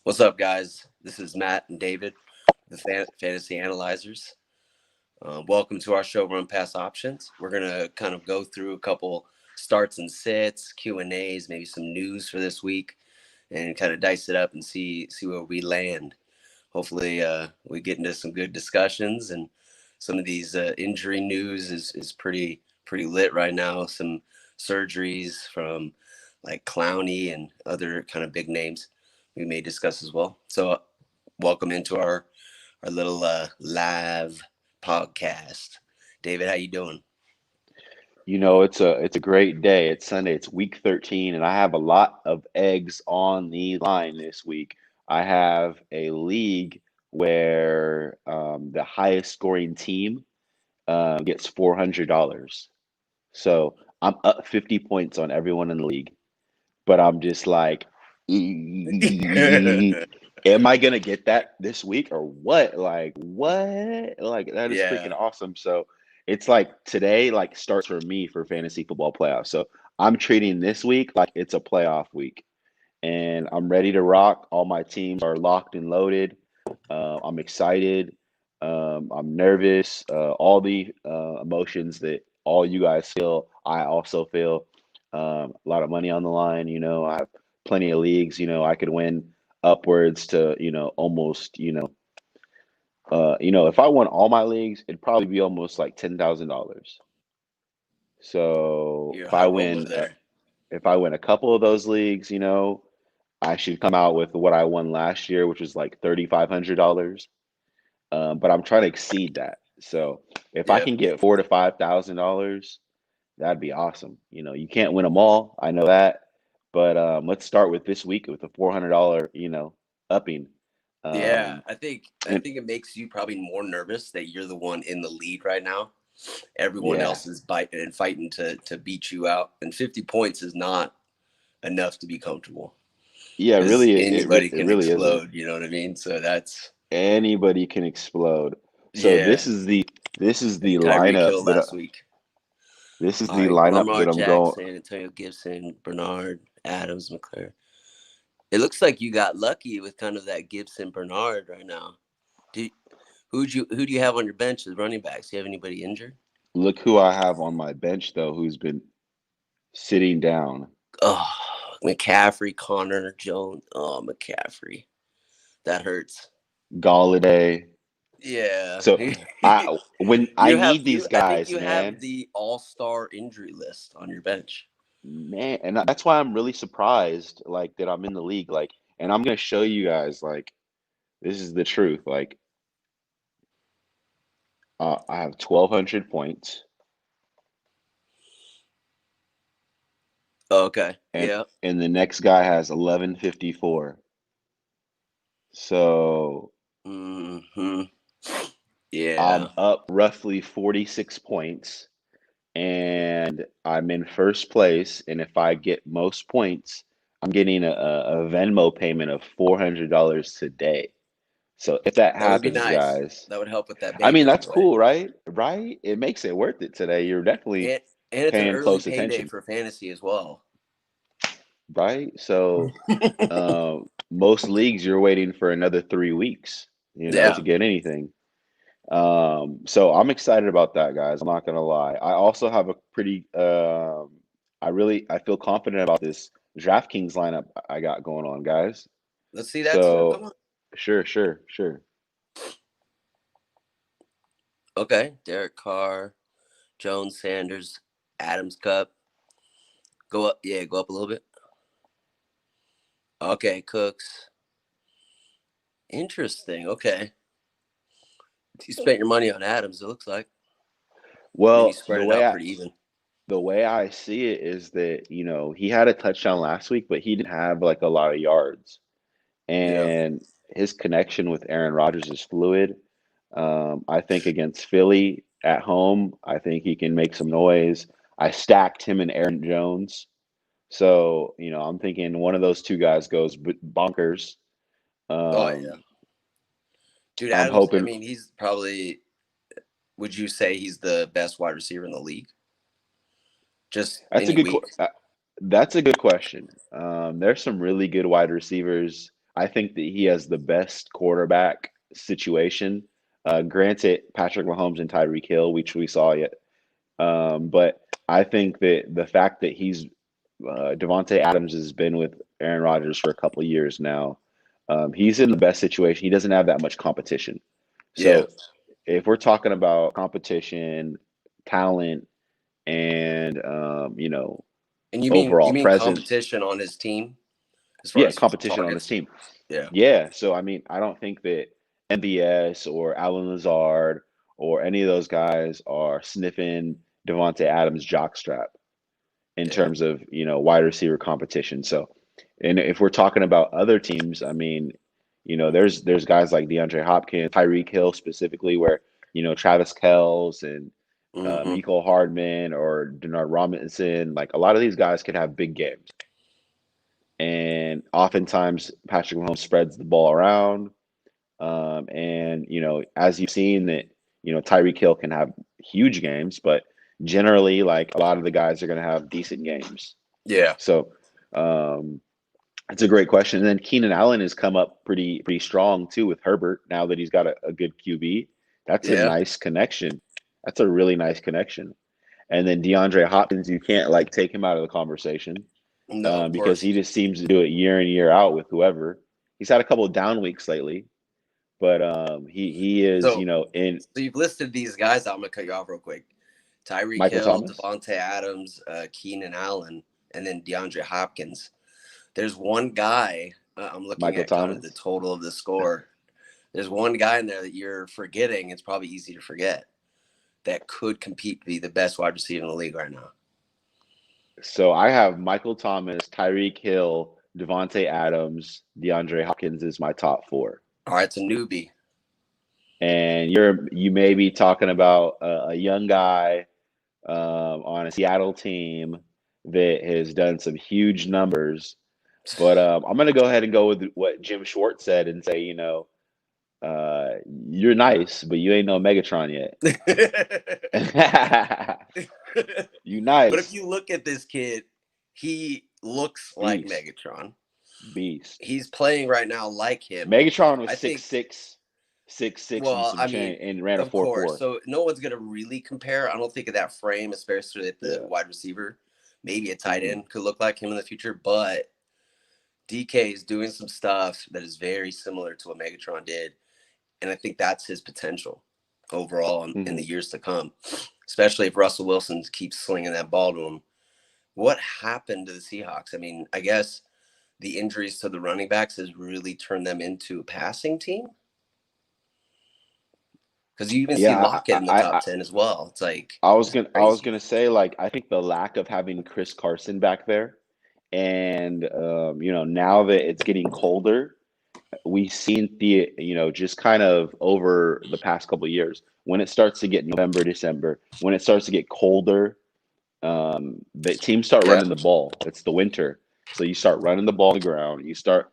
What's up, guys? This is Matt and David, the Fantasy Analyzers. Welcome to our show, Run Pass Options. We're gonna kind of go through a couple starts and sits, Q and A's, maybe some news for this week, and kind of dice it up and see where we land. Hopefully, we get into some good discussions. And some of these injury news is pretty lit right now. Some surgeries from like Clowney and other kind of big names we may discuss as well. So, welcome into our little live podcast. David, how you doing? It's a great day. It's Sunday. It's week 13, and I have a lot of eggs on the line this week. I have a league where the highest scoring team gets $400. So I'm up 50 points on everyone in the league, but I'm just like, am I gonna get that this week or what? Like what? Like that is freaking Yeah, awesome. So it's like today like starts for me for fantasy football playoffs. So I'm treating this week like it's a playoff week, and I'm ready to rock. All my teams are locked and loaded. I'm excited. I'm nervous. All the emotions that all you guys feel, I also feel. A lot of money on the line. I have plenty of leagues. I could win upwards to almost if I won all my leagues, it'd probably be almost like $10,000. So you're a high roller there. if I win a couple of those leagues, I should come out with what I won last year, which was like $3,500. But I'm trying to exceed that. So if I Yeah, can get $4,000 to $5,000, that'd be awesome. You can't win them all. I know that. But let's start with this week with a $400, upping. yeah. Um, I and think it makes you probably more nervous that you're the one in the lead right now. Everyone yeah, else is biting and fighting to beat you out, and 50 points is not enough to be comfortable yeah, because really, anybody it can really isn't. explode. You know what I mean? So that's Anybody can explode. So yeah. this is the Tyreek lineup Hill that last week. All right, Lamar I'm going. Jackson, Antonio Gibson, Bernard, Adams, McClure. It looks like you got lucky with kind of that Gibson Bernard right now. Do who do you have on your bench as running backs? Do you have anybody injured? Look who I have on my bench though, who's been sitting down. Oh, McCaffrey, Connor, Jones. Oh, McCaffrey. That hurts. Galladay. Yeah. So when I you have need you these I think guys, you have man, the all-star injury list on your bench. man, and that's why I'm really surprised, like that I'm in the league, like, and I'm gonna show you guys, like, this is the truth. Like, I have 1,200 points, Okay. and Yeah. the next guy has 1154. So Hmm. I'm Yeah. up roughly 46 points, and I'm in first place. And if I get most points, I'm getting a Venmo payment of $400 today. So if that That would be happens, nice. guys, That would help with that I baby mean, that's giveaway. cool, right? Right? It makes it worth it today. You're definitely And it's an paying early close payday attention, for fantasy as well. right? So most leagues, you're waiting for another 3 weeks, Yeah. to get anything. So I'm excited about that, guys. I'm not gonna lie. I also have a pretty I feel confident about this DraftKings lineup I got going on, guys. Let's see that too. Come So on. sure. Okay. Derek Carr, Jones, Sanders, Adams Cup. Go up. Yeah, go up a little bit. Okay, Cooks. Interesting. Okay. You spent your money on Adams, it looks like. And then you Well, spread it out pretty even. the way I see it is that, he had a touchdown last week, but he didn't have like a lot of yards. Yeah. And his connection with Aaron Rodgers is fluid. I think against Philly at home, I think he can make some noise. I stacked him and Aaron Jones. So, I'm thinking one of those two guys goes bonkers. Oh, yeah. Um, Dude, I'm Adams, I hoping mean, he's probably, would you say he's the best wide receiver in the league? Just that's a any good week? that's a good question. There's some really good wide receivers. I think that he has the best quarterback situation. Granted, Patrick Mahomes and Tyreek Hill, which we saw yet, but I think that the fact that Devontae Adams has been with Aaron Rodgers for a couple of years now. He's in the best situation. He doesn't have that much competition. Yeah. So if we're talking about competition, talent, and And you overall mean presence, competition on his team as far yeah, as competition on his targets? team. Yeah. Yeah. So I mean, I don't think that MBS or Alan Lazard or any of those guys are sniffing Devontae Adams' jockstrap in Yeah. terms of wide receiver competition. So, and if we're talking about other teams, I mean, there's guys like DeAndre Hopkins, Tyreek Hill specifically, where Travis Kelce and Hmm. Mecole Hardman or Denard Robinson, like a lot of these guys could have big games. And oftentimes Patrick Mahomes spreads the ball around. And as you've seen that, Tyreek Hill can have huge games, but generally, like a lot of the guys are going to have decent games. Yeah. So um, it's a great question. And then Keenan Allen has come up pretty strong too with Herbert now that he's got a good QB. That's a Yeah. nice connection. That's a really nice connection. And then DeAndre Hopkins, you can't like take him out of the conversation No, of because course. he just seems to do it year in year out with whoever. He's had a couple of down weeks lately, but he is So in so you've listed these guys. I'm gonna cut you off real quick. Tyreek Michael Hill, Thomas, Devontae Adams, Keenan Allen, and then DeAndre Hopkins. There's one guy. I'm looking Michael at kind of the Thomas. total of the score. There's one guy in there that you're forgetting. It's probably easy to forget that could compete to be the best wide receiver in the league right now. So I have Michael Thomas, Tyreek Hill, Devontae Adams, DeAndre Hopkins is my top four. All right, it's a newbie. And you may be talking about a young guy on a Seattle team that has done some huge numbers. But I'm going to go ahead and go with what Jim Schwartz said and say, you're nice, but you ain't no Megatron yet. You But if nice you look at this kid, he looks like beast, Megatron. beast. He's playing right now like him. Megatron was I six think, six, 6'6" and well, some I mean, change and ran a of four course. four. So no one's going to really compare. I don't think of that frame, especially at the Yeah. wide receiver. Maybe a tight Mhm. end could look like him in the future, but DK is doing some stuff that is very similar to what Megatron did. And I think that's his potential overall in the Mhm. years to come, especially if Russell Wilson keeps slinging that ball to him. What happened to the Seahawks? I mean, I guess the injuries to the running backs has really turned them into a passing team. Because you even see Yeah, Lockett in the top 10 as well. It's like, it's I was crazy. gonna say like I think the lack of having Chris Carson back there, and now that it's getting colder, we've seen the just kind of over the past couple of years when it starts to get November, December, when it starts to get colder, the teams start Yeah. running the ball. It's the winter, so you start running the ball on the ground. You start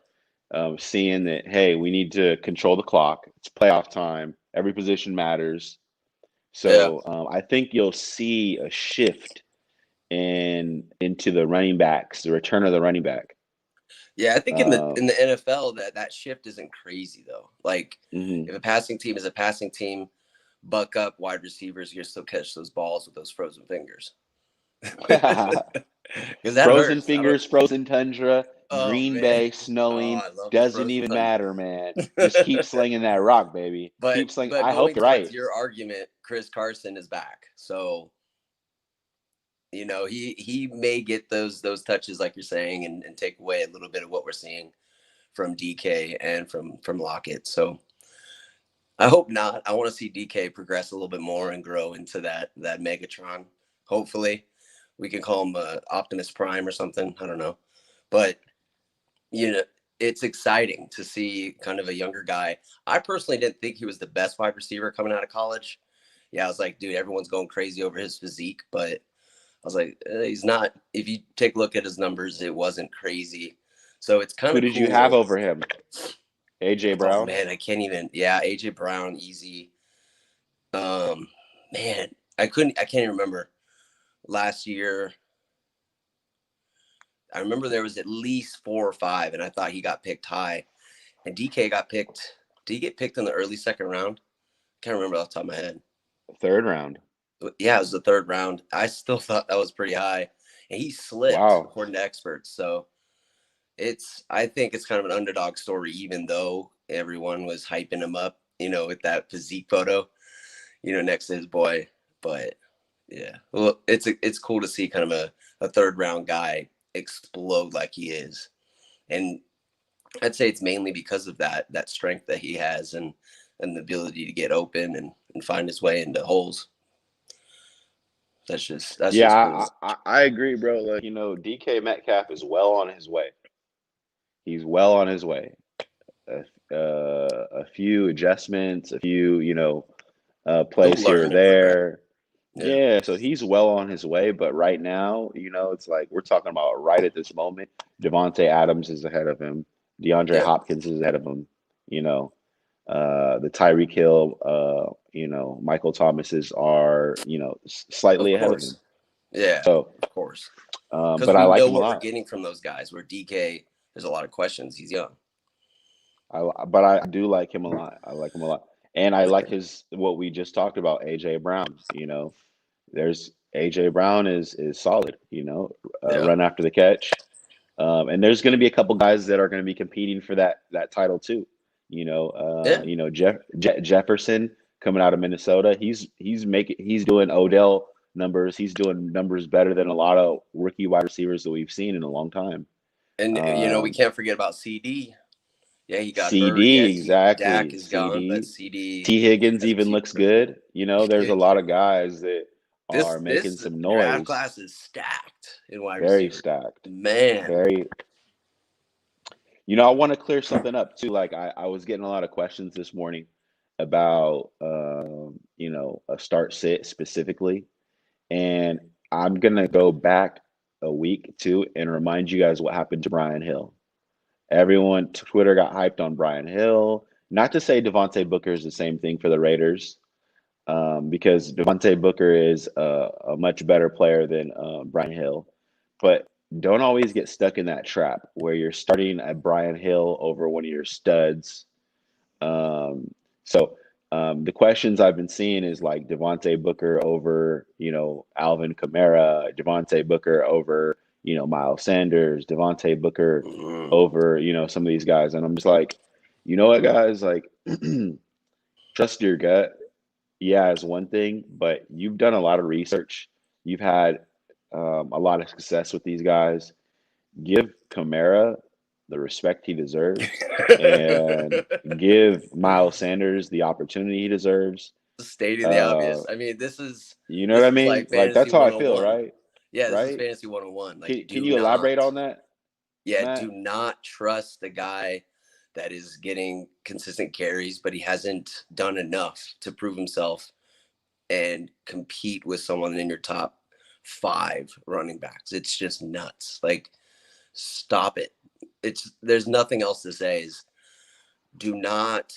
seeing that hey, we need to control the clock. It's playoff time. Every position matters. Yeah. So I think you'll see a shift into the running backs, the return of the running back. Yeah, I think in the Um, NFL that shift isn't crazy though. Like mhm. if a passing team is a passing team, buck up wide receivers, you still catch those balls with those frozen fingers. Because that Frozen hurts. I don't. fingers, frozen tundra, Oh Green man. Bay, Oh, snowing, I love the doesn't frozen even thunder. matter, man. Just keep slinging that rock, baby. but Keep slinging. but I hope going you're towards right. your argument, Chris Carson is back. So he may get those touches like you're saying and take away a little bit of what we're seeing from DK and from Lockett. So I hope not. I want to see DK progress a little bit more and grow into that Megatron. Hopefully, we can call him Optimus Prime or something. I don't know, but you know, it's exciting to see kind of a younger guy. I personally didn't think he was the best wide receiver coming out of college. Yeah, I was like, dude, everyone's going crazy over his physique, but I was like, he's not. If you take a look at his numbers, it wasn't crazy. So it's kind Who of did you have cool. over him? AJ Oh Brown. man, I can't even. Yeah, AJ Brown, easy. Um, man, I can't even remember last year. I remember there was at least 4 or 5, and I thought he got picked high. And DK got picked. Did he get picked in the early second round? Can't remember off the top of my head. Third round. Yeah, it was the third round. I still thought that was pretty high. And he slipped, Wow. according to experts. So I think it's kind of an underdog story, even though everyone was hyping him up, with that physique photo, next to his boy. But yeah, well, it's cool to see kind of a third round guy explode like he is. And I'd say it's mainly because of that strength that he has and the ability to get open and find his way into holes. That's just Yeah, cool. I agree, bro. Like, DK Metcalf is well on his way. He's well on his way. A few adjustments, a few, He'll plays here or learn and progress. there. Yeah. Yeah, so he's well on his way, but right now, it's like we're talking about right at this moment. Devontae Adams is ahead of him. DeAndre Yeah. Hopkins is ahead of him. The Tyreek Hill, Michael Thomases are, Of slightly ahead of him. course. Yeah. So, Of course. Because but I we like know him a what we're lot. getting from those guys. Where DK, there's a lot of questions. He's young. But I do like him a lot. I like him a lot, and I like Yeah. what we just talked about. AJ Brown. There's AJ Brown is solid. Yeah. Run after the catch, and there's going to be a couple guys that are going to be competing for that title too. Yeah. Jefferson coming out of Minnesota. He's doing Odell numbers. He's doing numbers better than a lot of rookie wide receivers that we've seen in a long time. And we can't forget about CD. Yeah, he got hurt. CD, Yeah, Dak exactly. is gone, but CD. CD T. Higgins has a even key. looks good. There's a lot of guys that are making This some draft noise. class is stacked in wide Very receiver. stacked. Man. Very. I want to clear something up too. Like I was getting a lot of questions this morning about, a start sit specifically. And I'm going to go back a week too and remind you guys what happened to Brian Hill. Everyone, Twitter got hyped on Brian Hill. Not to say Devontae Booker is the same thing for the Raiders, because Devontae Booker is a much better player than Brian Hill. But don't always get stuck in that trap where you're starting at Brian Hill over one of your studs. So the questions I've been seeing is like Devontae Booker over, Alvin Kamara, Devontae Booker over, Miles Sanders, Devontae Booker Mm-hmm. over, some of these guys. And I'm just like, you know what, guys, like trust your gut. Yeah, is one thing, but you've done a lot of research. You've had a lot of success with these guys. Give Kamara the respect he deserves and give Miles Sanders the opportunity he deserves. Stating the Uh, obvious. I mean, this is you know what I mean? like Like fantasy that's how I feel, 101. right? Yeah, this is Right? fantasy 101. Like, Can you elaborate on that, do Matt? not trust the guy that is getting consistent carries, but he hasn't done enough to prove himself and compete with someone in your top 5 running backs. It's just nuts. Like, stop it. There's nothing else to say. Is do not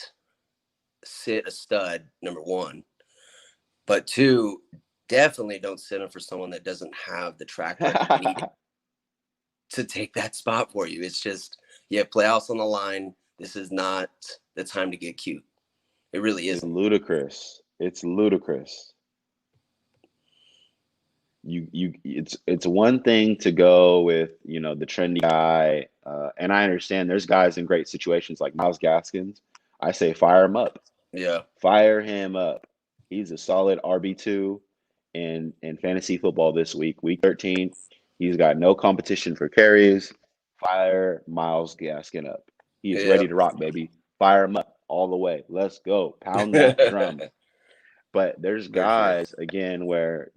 sit a stud, number 1, but 2, definitely don't sit him for someone that doesn't have the track record needed to take that spot for you. It's just, you have playoffs on the line. This is not the time to get cute. It really It's isn't. ludicrous. It's ludicrous. It's one thing to go with, the trendy guy, and I understand there's guys in great situations like Miles Gaskins. I say fire him up. Yeah. Fire him up. He's a solid RB2 in fantasy football this week. Week 13. He's got no competition for carries. Fire Miles Gaskin up. He is Yeah. ready to rock, baby. Fire him up all the way. Let's go. Pound that drum. But there's For sure. guys again where,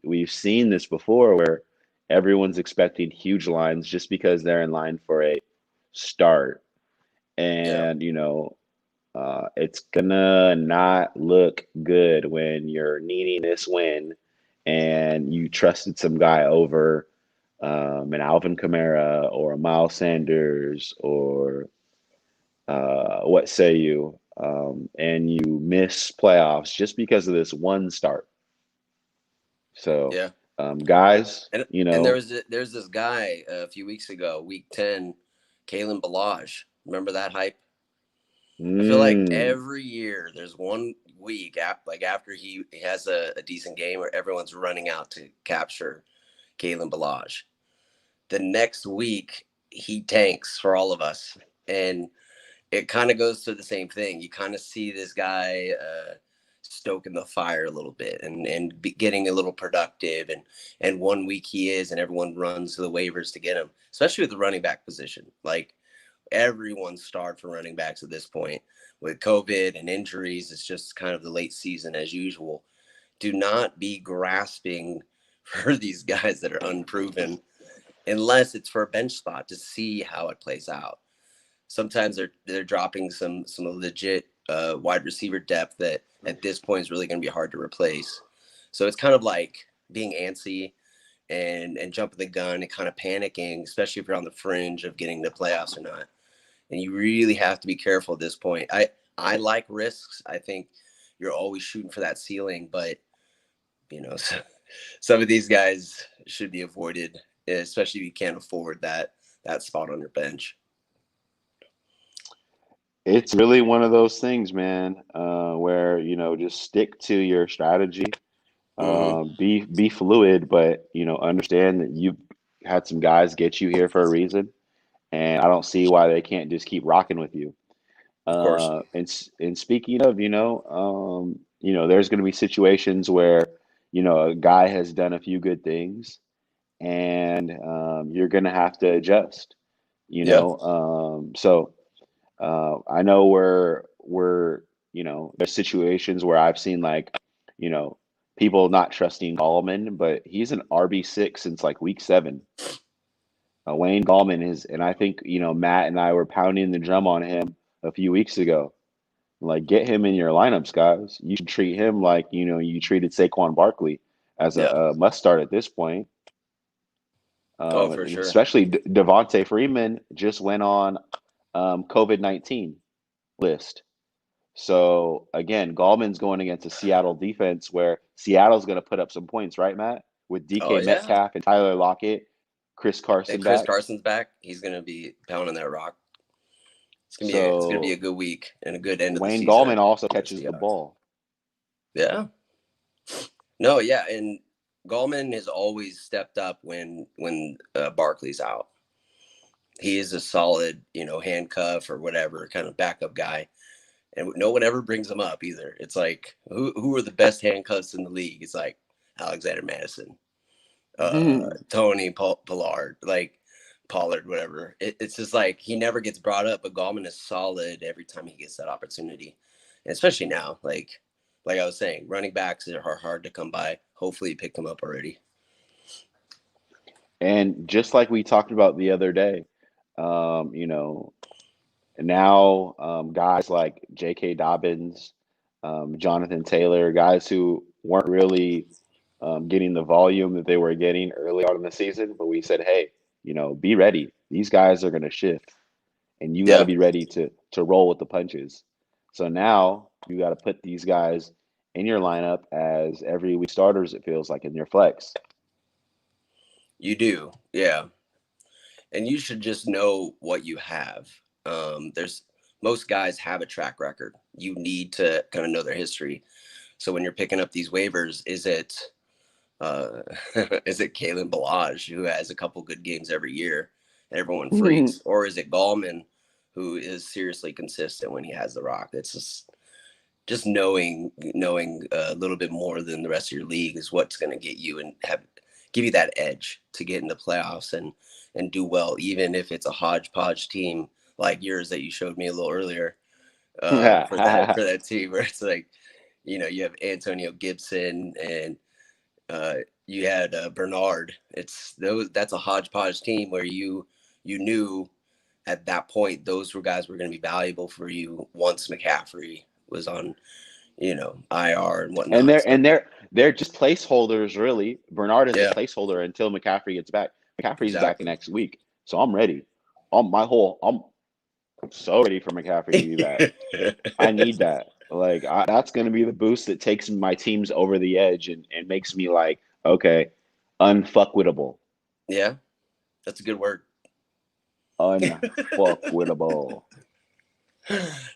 we've seen this before where everyone's expecting huge lines just because they're in line for a start. Yeah. And, it's gonna not look good when you're needing this win and you trusted some guy over an Alvin Kamara or a Miles Sanders or what say you, and you miss playoffs just because of this one start. So, Yeah. guys, And there's this guy a few weeks ago, week 10, Kalen Balaj. Remember that hype? I feel like Mm. every year there's one week after he has a decent game where everyone's running out to capture Kalen Balaj. The next week he tanks for all of us, and it kind of goes to the same thing. You kind of see this guy stoking the fire a little bit and getting a little productive, and one week he is, and everyone runs to the waivers to get him, especially with the running back position. Like everyone's starved for running backs at this point with COVID and injuries. It's just kind of the late season as usual. Do not be grasping for these guys that are unproven unless it's for a bench spot to see how it plays out. Sometimes they're dropping some legit wide receiver depth that at this point is really going to be hard to replace. So it's kind of like being antsy and jumping the gun and kind of panicking, especially if you're on the fringe of getting the playoffs or not. And you really have to be careful at this point. I like risks. I think you're always shooting for that ceiling, but some of these guys should be avoided, especially if you can't afford that spot on your bench. It's really one of those things, man, where just stick to your strategy. Mm-hmm. Be fluid, but understand that you've had some guys get you here for a reason, and I don't see why they can't just keep rocking with you. Of course. And speaking of, there's going to be situations where a guy has done a few good things, and you're going to have to adjust. Yeah. So I know there's situations where I've seen like you know people not trusting Gallman, but he's an RB6 since like week 7. Wayne Gallman is, and I think Matt and I were pounding the drum on him a few weeks ago. Like, get him in your lineups, guys. You should treat him like you treated Saquon Barkley as Yeah. a must start at this point. Oh, for And sure. especially Devontae Freeman just went on COVID-19 list. So again, Gallman's going against a Seattle defense where Seattle's going to put up some points, right, Matt? With Oh DK yeah. Metcalf and Tyler Lockett, Chris And Carson Chris back. Carson's back. He's gonna be pounding that rock. It's gonna be a So good week and a good end of the Wayne season, I Gallman think, also for the catches the Seahawks. ball. Yeah. No, yeah, and Gallman has always stepped up when Barkley's out. He is a solid, handcuff or whatever kind of backup guy, and no one ever brings him up either. It's like who are the best handcuffs in the league? It's like Alexander Madison, Tony Pollard, like Pollard, whatever. It's just like he never gets brought up, but Gallman is solid every time he gets that opportunity, and especially now, like I was saying, running backs are hard to come by. Hopefully, you picked them up already. And just like we talked about the other day, um, you know, now guys like J.K. Dobbins, Jonathan Taylor, guys who weren't really getting the volume that they were getting early on in the season, but we said, hey, be ready. These guys are going to shift, and you got to Yeah, be ready to roll with the punches. So now you got to put these guys in your lineup as every week starters. It feels like in your flex. you do. Yeah, and you should just know what you have. There's most guys have a track record. You need to kind of know their history. So when you're picking up these waivers, is it uh, is it Kalen Balaj who has a couple good games every year and everyone freaks, or is it Gallman who is seriously consistent when he has the rock? It's just knowing a little bit more than the rest of your league is what's going to get you and give you that edge to get in the playoffs and do well, even if it's a hodgepodge team like yours that you showed me a little earlier for that team where it's like you have Antonio Gibson and you had Bernard. That's a hodgepodge team where you knew at that point those were guys were going to be valuable for you once McCaffrey was on IR and and whatnot. they're So and they're they're just placeholders, really. Bernard is a yeah, placeholder until McCaffrey gets back. McCaffrey's back exactly. next week, so I'm ready. I'm so ready for McCaffrey to be back. I need that. Like that's going to be the boost that takes my teams over the edge and makes me like, okay, Yeah, that's a good word. unfuckwittable.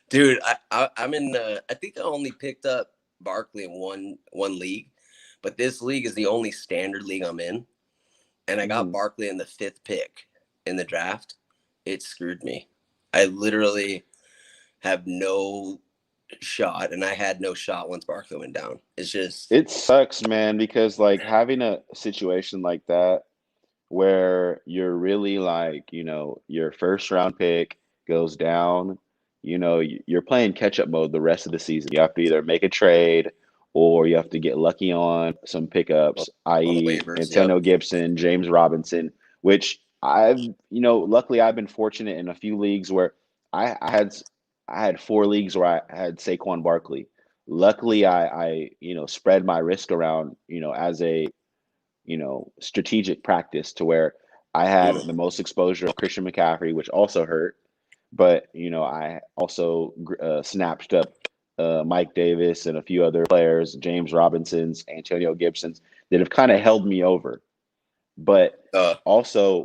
Dude, I'm in. I think I only picked up Barkley in one league, but this league is the only standard league I'm in, and I got Mhm. Barkley in the 5th pick in the draft. It screwed me. I literally have no shot, and I had no shot once Barkley went down. It's just, It sucks, man, because like having a situation like that where you're really like, your first round pick goes down, you're playing catch up mode the rest of the season. You have to either make a trade or you have to get lucky on some pickups, on the i.e. waivers. Yep. Antonio Gibson, James Robinson, which luckily I've been fortunate in a few leagues where I had 4 leagues where I had Saquon Barkley. Luckily I spread my risk around, as a strategic practice to where I had Mm. the most exposure of Christian McCaffrey, which also hurt. But I also snatched up Mike Davis and a few other players, James Robinsons, Antonio Gibsons, that have kind of held me over. But Uh, also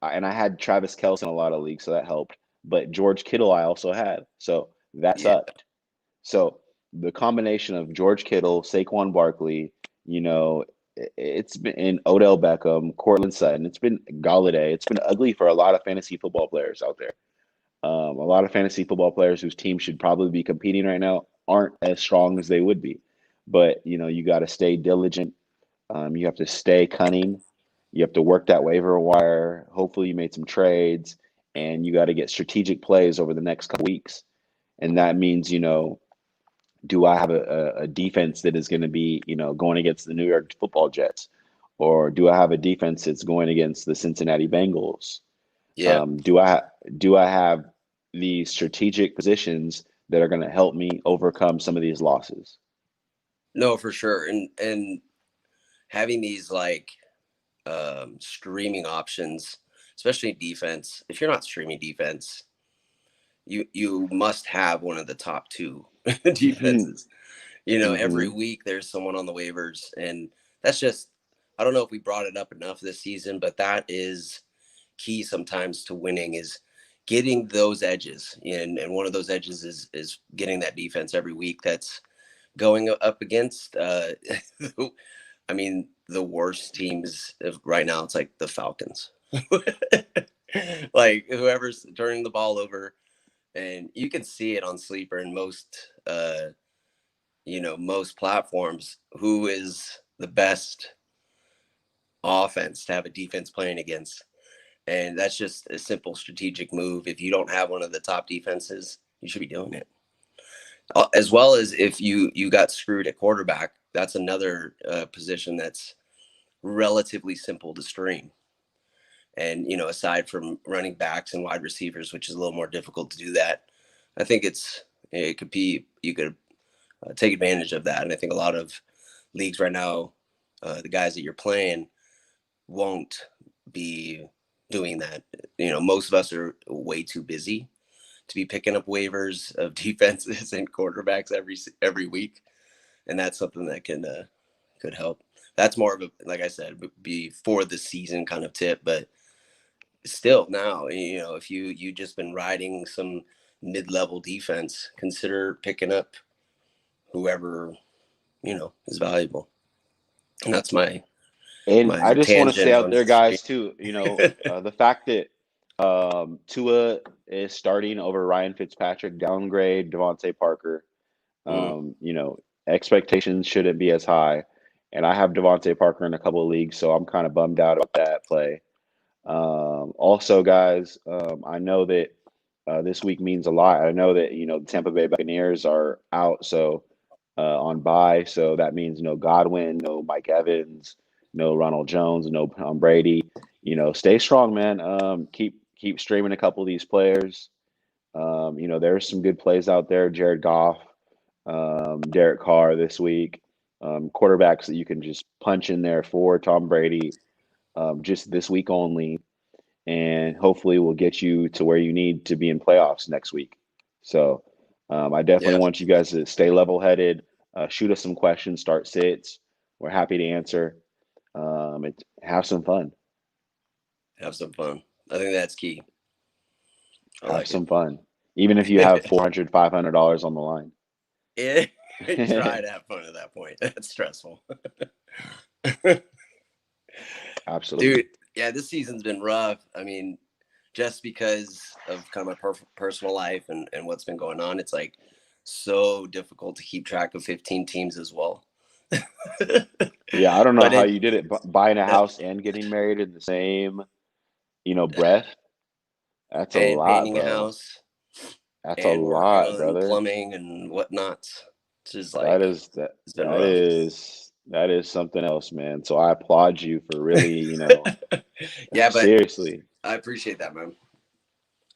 and I had Travis Kelce in a lot of leagues, so that helped. But George Kittle I also had, so that yeah. sucked. So the combination of George Kittle, Saquon Barkley, it's been in Odell Beckham, Cortland Sutton, it's been Galladay. It's been ugly for a lot of fantasy football players out there. A lot of fantasy football players whose team should probably be competing right now aren't as strong as they would be. But you got to stay diligent. You have to stay cunning. You have to work that waiver wire. Hopefully, you made some trades, and you got to get strategic plays over the next couple weeks. And that means, do I have a defense that is going to be, going against the New York Football Jets, or do I have a defense that's going against the Cincinnati Bengals? Yeah. Do I have the strategic positions that are going to help me overcome some of these losses? No, for sure. And having these like streaming options, especially defense. If you're not streaming defense, you must have one of the top two defenses. Every Hmm. week there's someone on the waivers, and that's just, I don't know if we brought it up enough this season, but that is key sometimes to winning is getting those edges. And one of those edges is getting that defense every week that's going up against I mean, the worst teams right now, it's like the Falcons. Like whoever's turning the ball over, and you can see it on Sleeper and most platforms, who is the best offense to have a defense playing against. And that's just a simple strategic move. If you don't have one of the top defenses, you should be doing it. As well as if you got screwed at quarterback, that's another position that's relatively simple to stream. And aside from running backs and wide receivers, which is a little more difficult to do that, I think it could be, you could take advantage of that. And I think a lot of leagues right now, the guys that you're playing won't be doing that. Most of us are way too busy to be picking up waivers of defenses and quarterbacks every week, and that's something that could help. That's more of a, like I said, be for the season kind of tip, but still now, if you just been riding some mid-level defense, consider picking up whoever is valuable. And that's And I my just want to say tangent out on there, stream. guys, too, the fact that Tua is starting over Ryan Fitzpatrick, downgrade Devontae Parker. Mm, Expectations shouldn't be as high. And I have Devontae Parker in a couple of leagues, so I'm kind of bummed out about that play. Also, guys, I know that this week means a lot. I know that the Tampa Bay Buccaneers are out, so on bye, so that means no Godwin, no Mike Evans, no Ronald Jones, no Tom Brady. Stay strong, man. Keep streaming a couple of these players. There's some good plays out there. Jared Goff, Derek Carr this week. Quarterbacks that you can just punch in there for Tom Brady, just this week only, and hopefully will get you to where you need to be in playoffs next week. So I definitely yeah, want you guys to stay level headed. Shoot us some questions, start sits. We're happy to answer. Have some fun. have some fun. I think that's key. I Have like it. some fun. even if you have $400, $500 on the line. Try to have fun at that point. That's stressful. Absolutely. Dude, yeah, this season's been rough. I mean, just because of kind of my personal life and what's been going on, it's like so difficult to keep track of 15 teams as well. Yeah, I don't know But how it, you did it, buying a uh, house and getting married in the same, breath. That's a and lot, painting a bro. house That's a and working lot, on brother. plumbing and whatnot. It's just That like, is that it's been that rough. is that is something else, man. So I applaud you for really, Yeah, but seriously. I appreciate that, man.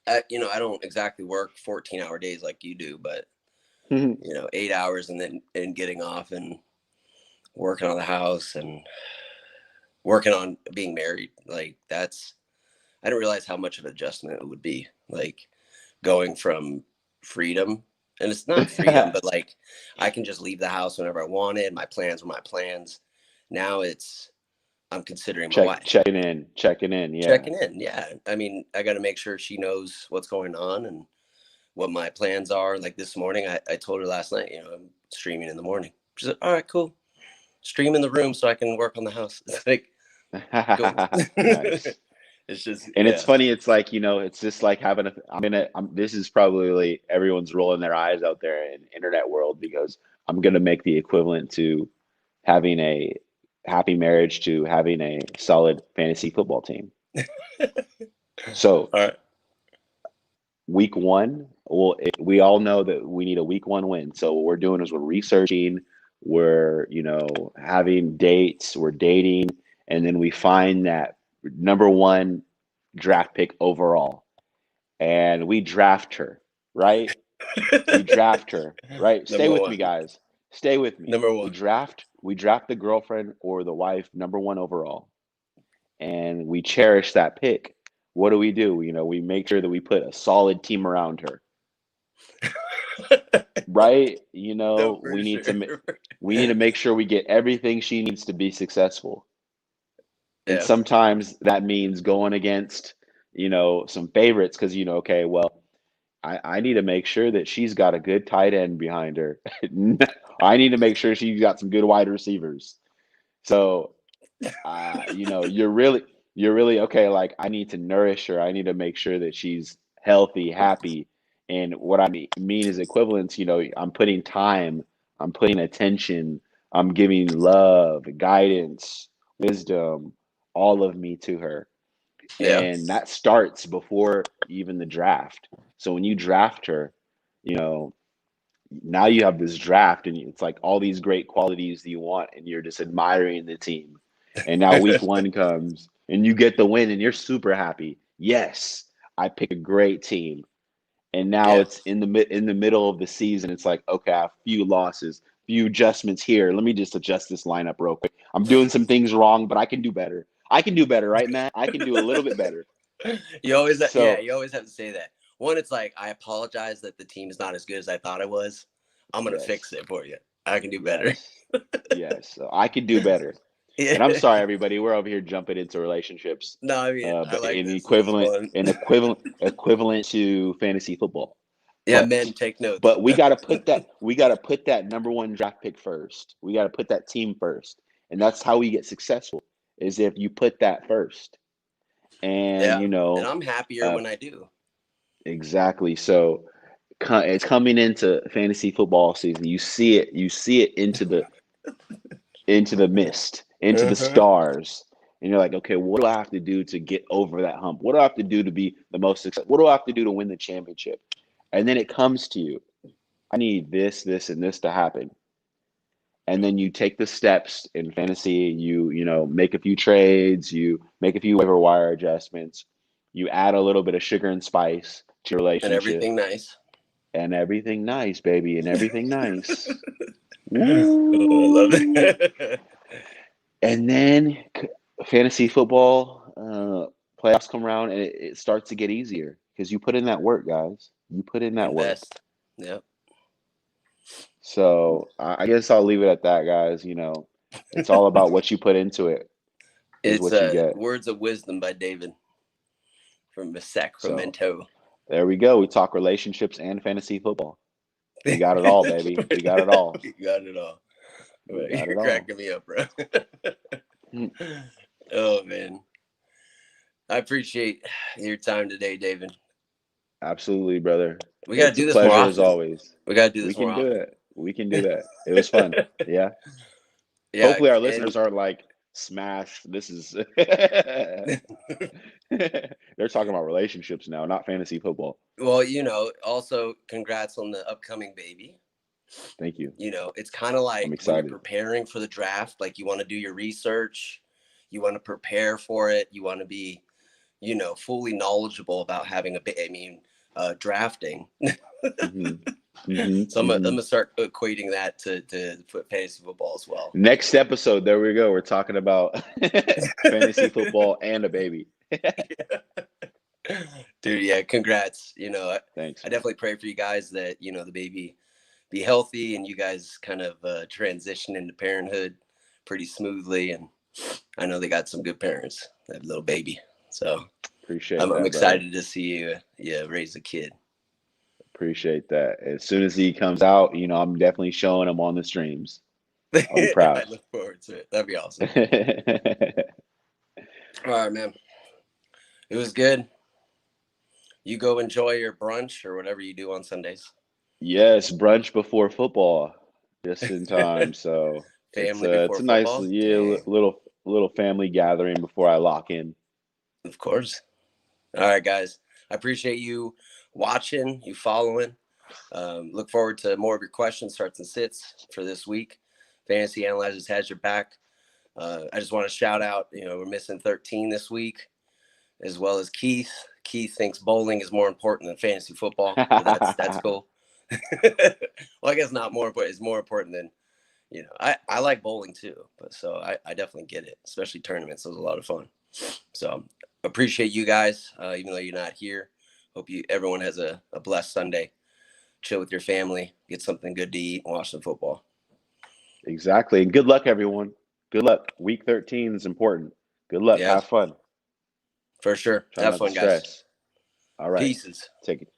I don't exactly work 14-hour days like you do, but 8 hours and then getting off and working on the house and working on being married. Like I didn't realize how much of an adjustment it would be. Like going from freedom, and it's not freedom, but like I can just leave the house whenever I wanted. My plans were my plans. Now I'm considering my wife. Checking in, yeah. Checking in. Yeah. I mean, I got to make sure she knows what's going on and what my plans are. Like this morning, I told her last night, I'm streaming in the morning. She's like, all right, cool. Stream in the room so I can work on the house. It's like, cool. Nice. It's just, And it's yeah. funny, it's like, it's just like having this is probably everyone's rolling their eyes out there in internet world because I'm gonna make the equivalent to having a happy marriage to having a solid fantasy football team. So All right. week one, well, we all know that we need a week one win. So what we're doing is we're researching, we're, having dates, we're dating, and then we find that number one draft pick overall. And we draft her, right? We draft her, right? Stay Number with me, one. guys. Stay with me. Number We one. draft, we draft the girlfriend or the wife, number one overall, and we cherish that pick. What do? We make sure that we put a solid team around her, right? No, for We need to sure. we need to make sure we get everything she needs to be successful. And Yeah. sometimes that means going against, some favorites because okay, well, I need to make sure that she's got a good tight end behind her. I need to make sure she's got some good wide receivers. So, you're really okay. Like I need to nourish her. I need to make sure that she's healthy, happy. And what I mean is equivalence. I'm putting time, I'm putting attention, I'm giving love, guidance, wisdom, all of me to her. Yeah. And that starts before even the draft. So when you draft her, you know, now you have this draft and it's like all these great qualities that you want and you're just admiring the team. And now week one comes and you get the win and you're super happy. Yes, I picked a great team. And now Yeah. it's in the middle of the season. It's like, okay, I have a few losses, few adjustments here. Let me just adjust this lineup real quick. I'm doing some things wrong, but I can do better. I can do better, right, Matt? I can do a little bit better. Yeah, So you always have to say that. One, it's like, I apologize that the team is not as good as I thought it was. I'm going to fix yes, it for you. I can do better. yes, yes. So I could do better. Yeah. And I'm sorry, everybody. We're over here jumping into relationships, No, I mean, I but like in this. This is equivalent, fun. equivalent to fantasy football. Yeah, But men, take notes. but we got to put that number one draft pick first. We got to put that team first, and that's how we get successful. Is if you put that first, and Yeah. And I'm happier uh, when I do. exactly. So it's coming into fantasy football season. You see it. You see it into the mist, into the Uh-huh. stars. And you're like, okay, what do I have to do to get over that hump? What do I have to do to be the most successful? What do I have to do to win the championship? And then it comes to you. I need this, this, and this to happen. And then you take the steps in fantasy. You make a few trades. You make a few waiver wire adjustments. You add a little bit of sugar and spice to your And relationship, everything nice. and everything nice, baby, and everything nice. Oh, I love Woo! it. And then fantasy football playoffs come around and it starts to get easier because you put in that work, guys. You put in that work. Invest. Yep. So I guess I'll leave it at that, guys. It's all about what you put into it is It's what you get. Words of Wisdom by David from So Sacramento. There we go. We talk relationships and fantasy football. We got it all, baby. We got it all. You got it all. We got You're it all. cracking me up, bro. Oh man, I appreciate your time today, David. Absolutely, brother. We got to It's a do this more pleasure as often. always. We got to do We this more can do often. it. We can do that. It was fun. Yeah. Yeah, Hopefully our and listeners aren't like smashed. This is they're talking about relationships now, not fantasy football. well, also congrats on the upcoming baby. Thank you. It's kind of I'm like when you're excited. preparing for the draft, like you want to do your research, you want to prepare for it, you want to be, fully knowledgeable about having drafting. Hmm. Hmm. So I'm Hmm. gonna start equating that to fantasy football as well. Next episode, there we go. We're talking about fantasy football and a baby. Dude, yeah, congrats. Thanks, I man. definitely pray for you guys that, the baby be healthy and you guys kind of transition into parenthood pretty smoothly. And I know they got some good parents, that little baby. So Appreciate I'm that, excited brother. to see you raise a kid. Appreciate that. As soon as he comes out, I'm definitely showing him on the streams. I'll be proud. I look forward to it. That'd be awesome. All right, man. It was good. You go enjoy your brunch or whatever you do on Sundays. Yes, brunch before football, just in time. So Family it's before a nice, football. yeah, Dang. little family gathering before I lock in. Of course. All right, guys. I appreciate you watching, you following. Look forward to more of your questions, starts and sits for this week. Fantasy Analyzers has your back. I just want to shout out, we're missing 13 this week, as well as Keith. Keith thinks bowling is more important than fantasy football, but that's cool. Well, I guess not more important. It's more important than, I like bowling too, but so I definitely get it, especially tournaments. It was a lot of fun. So appreciate you guys, even though you're not here. Hope everyone has a blessed Sunday. Chill with your family, get something good to eat, and watch some football. Exactly. And good luck, everyone. Good luck. Week 13 is important. Good luck. Yeah, Have fun. for sure. Try Have not to fun, guys. stress. All right. Pieces. Take it.